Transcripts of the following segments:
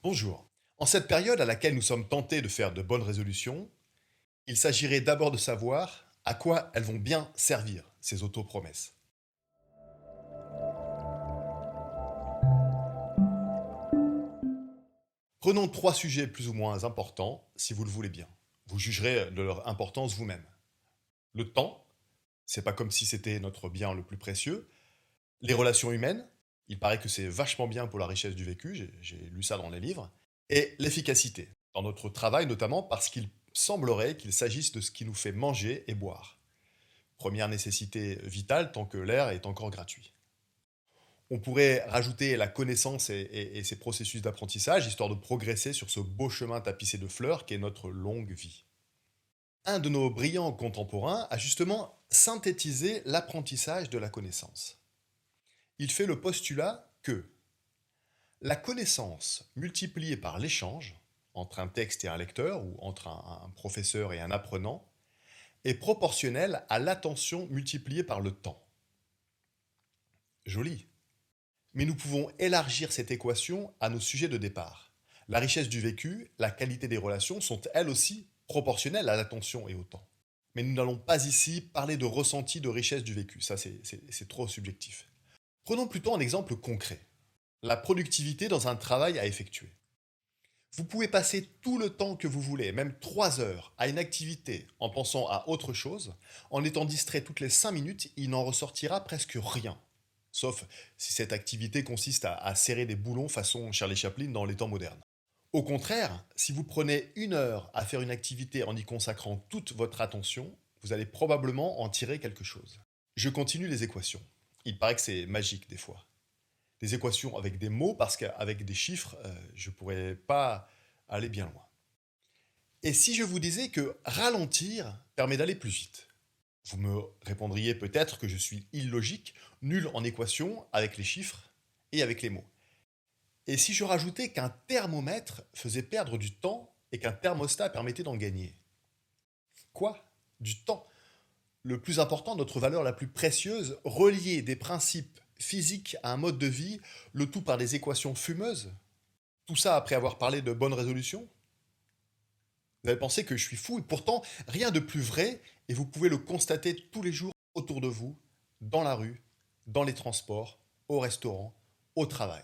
Bonjour. En cette période à laquelle nous sommes tentés de faire de bonnes résolutions, il s'agirait d'abord de savoir à quoi elles vont bien servir, ces autopromesses. Prenons trois sujets plus ou moins importants, si vous le voulez bien. Vous jugerez de leur importance vous-même. Le temps, c'est pas comme si c'était notre bien le plus précieux. Les relations humaines, il paraît que c'est vachement bien pour la richesse du vécu, j'ai lu ça dans les livres. Et l'efficacité, dans notre travail notamment parce qu'il semblerait qu'il s'agisse de ce qui nous fait manger et boire. Première nécessité vitale tant que l'air est encore gratuit. On pourrait rajouter la connaissance et ses processus d'apprentissage, histoire de progresser sur ce beau chemin tapissé de fleurs qu'est notre longue vie. Un de nos brillants contemporains a justement synthétisé l'apprentissage de la connaissance. Il fait le postulat que la connaissance multipliée par l'échange, entre un texte et un lecteur, ou entre un professeur et un apprenant, est proportionnelle à l'attention multipliée par le temps. Joli. Mais nous pouvons élargir cette équation à nos sujets de départ. La richesse du vécu, la qualité des relations sont elles aussi proportionnelles à l'attention et au temps. Mais nous n'allons pas ici parler de ressenti de richesse du vécu, ça c'est trop subjectif. Prenons plutôt un exemple concret. La productivité dans un travail à effectuer. Vous pouvez passer tout le temps que vous voulez, même 3 heures, à une activité en pensant à autre chose. En étant distrait toutes les 5 minutes, il n'en ressortira presque rien. Sauf si cette activité consiste à serrer des boulons façon Charlie Chaplin dans les temps modernes. Au contraire, si vous prenez 1 heure à faire une activité en y consacrant toute votre attention, vous allez probablement en tirer quelque chose. Je continue les équations. Il paraît que c'est magique des fois. Des équations avec des mots, parce qu'avec des chiffres, je ne pourrais pas aller bien loin. Et si je vous disais que ralentir permet d'aller plus vite? Vous me répondriez peut-être que je suis illogique, nul en équations avec les chiffres et avec les mots. Et si je rajoutais qu'un thermomètre faisait perdre du temps et qu'un thermostat permettait d'en gagner? Quoi? Du temps? Le plus important, notre valeur la plus précieuse, relier des principes physiques à un mode de vie, le tout par des équations fumeuses? Tout ça après avoir parlé de bonnes résolutions? Vous avez pensé que je suis fou, et pourtant, rien de plus vrai, et vous pouvez le constater tous les jours autour de vous, dans la rue, dans les transports, au restaurant, au travail.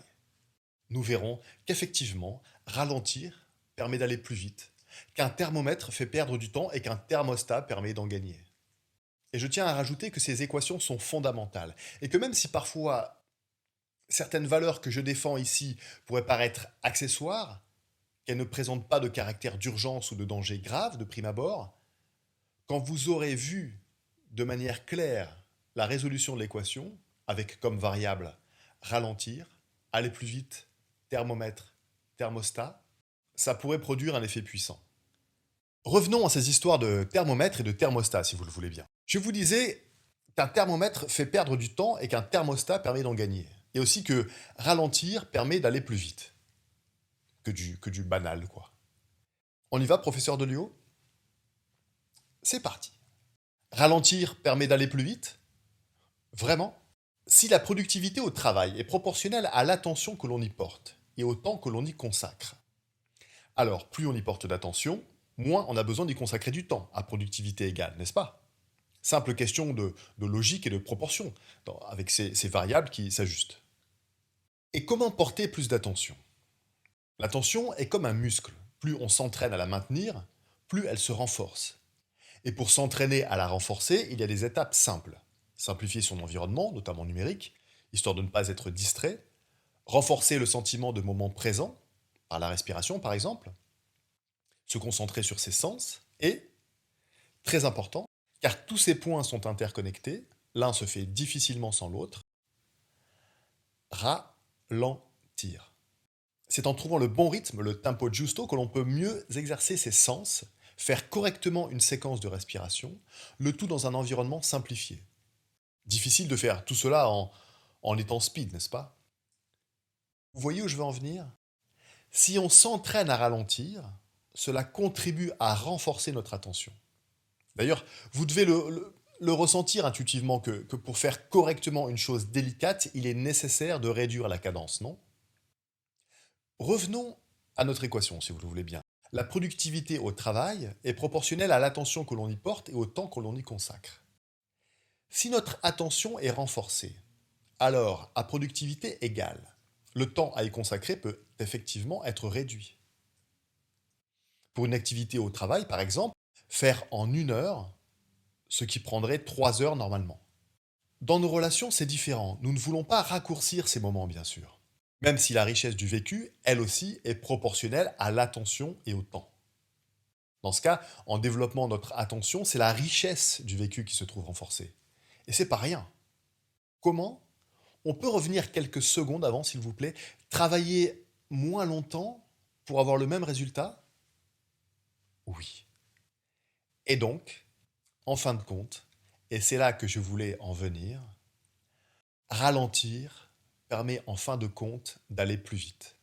Nous verrons qu'effectivement, ralentir permet d'aller plus vite, qu'un thermomètre fait perdre du temps et qu'un thermostat permet d'en gagner. Et je tiens à rajouter que ces équations sont fondamentales, et que même si parfois certaines valeurs que je défends ici pourraient paraître accessoires, qu'elles ne présentent pas de caractère d'urgence ou de danger grave de prime abord, quand vous aurez vu de manière claire la résolution de l'équation, avec comme variable ralentir, aller plus vite, thermomètre, thermostat, ça pourrait produire un effet puissant. Revenons à ces histoires de thermomètre et de thermostat, si vous le voulez bien. Je vous disais qu'un thermomètre fait perdre du temps et qu'un thermostat permet d'en gagner. Et aussi que ralentir permet d'aller plus vite que du banal, quoi. On y va, professeur Delio? C'est parti. Ralentir permet d'aller plus vite? Vraiment? Si la productivité au travail est proportionnelle à l'attention que l'on y porte et au temps que l'on y consacre, alors plus on y porte d'attention, moins on a besoin d'y consacrer du temps à productivité égale, n'est-ce pas? Simple question de logique et de proportion, avec ces variables qui s'ajustent. Et comment porter plus d'attention? L'attention est comme un muscle. Plus on s'entraîne à la maintenir, plus elle se renforce. Et pour s'entraîner à la renforcer, il y a des étapes simples. Simplifier son environnement, notamment numérique, histoire de ne pas être distrait. Renforcer le sentiment de moment présent, par la respiration par exemple. Se concentrer sur ses sens. Et, très important, car tous ces points sont interconnectés, l'un se fait difficilement sans l'autre, ralentir. C'est en trouvant le bon rythme, le tempo giusto, que l'on peut mieux exercer ses sens, faire correctement une séquence de respiration, le tout dans un environnement simplifié. Difficile de faire tout cela en étant speed, n'est-ce pas? Vous voyez où je veux en venir? Si on s'entraîne à ralentir, cela contribue à renforcer notre attention. D'ailleurs, vous devez le ressentir intuitivement que pour faire correctement une chose délicate, il est nécessaire de réduire la cadence, non? Revenons À notre équation, si vous le voulez bien. La productivité au travail est proportionnelle à l'attention que l'on y porte et au temps que l'on y consacre. Si notre attention est renforcée, alors à productivité égale, le temps à y consacrer peut effectivement être réduit. Pour une activité au travail, par exemple, faire en 1 heure ce qui prendrait 3 heures normalement. Dans nos relations, c'est différent. Nous ne voulons pas raccourcir ces moments, bien sûr. Même si la richesse du vécu, elle aussi, est proportionnelle à l'attention et au temps. Dans ce cas, en développant notre attention, c'est la richesse du vécu qui se trouve renforcée. Et c'est pas rien. Comment? On peut revenir quelques secondes avant, s'il vous plaît. Travailler moins longtemps pour avoir le même résultat? Oui. Et donc, en fin de compte, et c'est là que je voulais en venir, ralentir permet en fin de compte d'aller plus vite.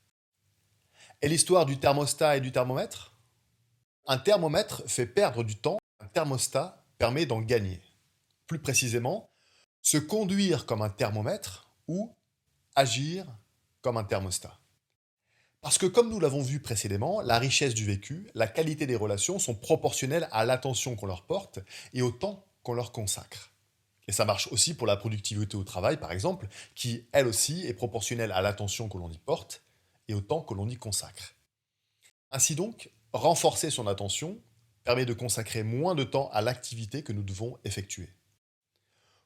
Et l'histoire du thermostat et du thermomètre? Un thermomètre fait perdre du temps, un thermostat permet d'en gagner. Plus précisément, se conduire comme un thermomètre ou agir comme un thermostat. Parce que comme nous l'avons vu précédemment, la richesse du vécu, la qualité des relations sont proportionnelles à l'attention qu'on leur porte et au temps qu'on leur consacre. Et ça marche aussi pour la productivité au travail, par exemple, qui, elle aussi, est proportionnelle à l'attention que l'on y porte et au temps que l'on y consacre. Ainsi donc, renforcer son attention permet de consacrer moins de temps à l'activité que nous devons effectuer.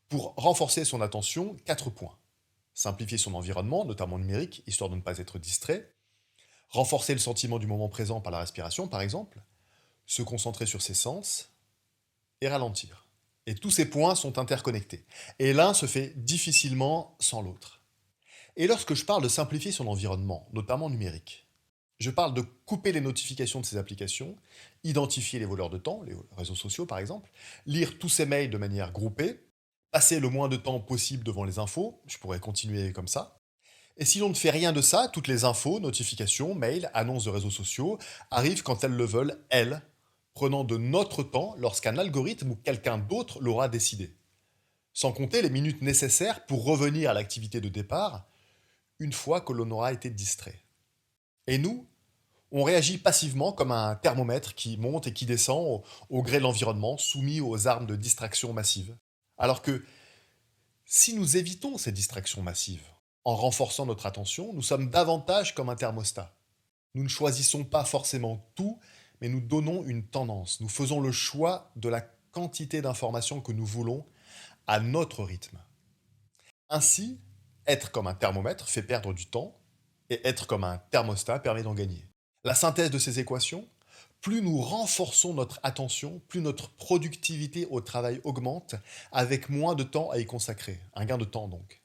Pour renforcer son attention, 4 points. Simplifier son environnement, notamment numérique, histoire de ne pas être distrait. Renforcer le sentiment du moment présent par la respiration, par exemple. Se concentrer sur ses sens. Et ralentir. Et tous ces points sont interconnectés. Et l'un se fait difficilement sans l'autre. Et lorsque je parle de simplifier son environnement, notamment numérique, je parle de couper les notifications de ces applications, identifier les voleurs de temps, les réseaux sociaux par exemple, lire tous ces mails de manière groupée, passer le moins de temps possible devant les infos, je pourrais continuer comme ça. Et si l'on ne fait rien de ça, toutes les infos, notifications, mails, annonces de réseaux sociaux arrivent quand elles le veulent, elles, prenant de notre temps lorsqu'un algorithme ou quelqu'un d'autre l'aura décidé. Sans compter les minutes nécessaires pour revenir à l'activité de départ, une fois que l'on aura été distrait. Et nous, on réagit passivement comme un thermomètre qui monte et qui descend au gré de l'environnement, soumis aux armes de distraction massive. Alors que si nous évitons ces distractions massives, en renforçant notre attention, nous sommes davantage comme un thermostat. Nous ne choisissons pas forcément tout, mais nous donnons une tendance. Nous faisons le choix de la quantité d'informations que nous voulons à notre rythme. Ainsi, être comme un thermomètre fait perdre du temps, et être comme un thermostat permet d'en gagner. La synthèse de ces équations, plus nous renforçons notre attention, plus notre productivité au travail augmente, avec moins de temps à y consacrer. Un gain de temps donc.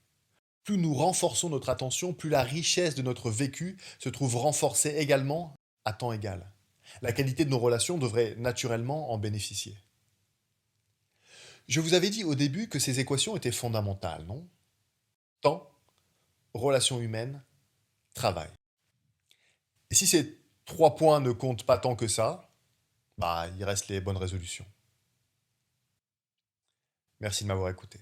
Plus nous renforçons notre attention, plus la richesse de notre vécu se trouve renforcée également à temps égal. La qualité de nos relations devrait naturellement en bénéficier. Je vous avais dit au début que ces équations étaient fondamentales, non? Temps, relations humaines, travail. Et si ces 3 points ne comptent pas tant que ça, bah, il reste les bonnes résolutions. Merci de m'avoir écouté.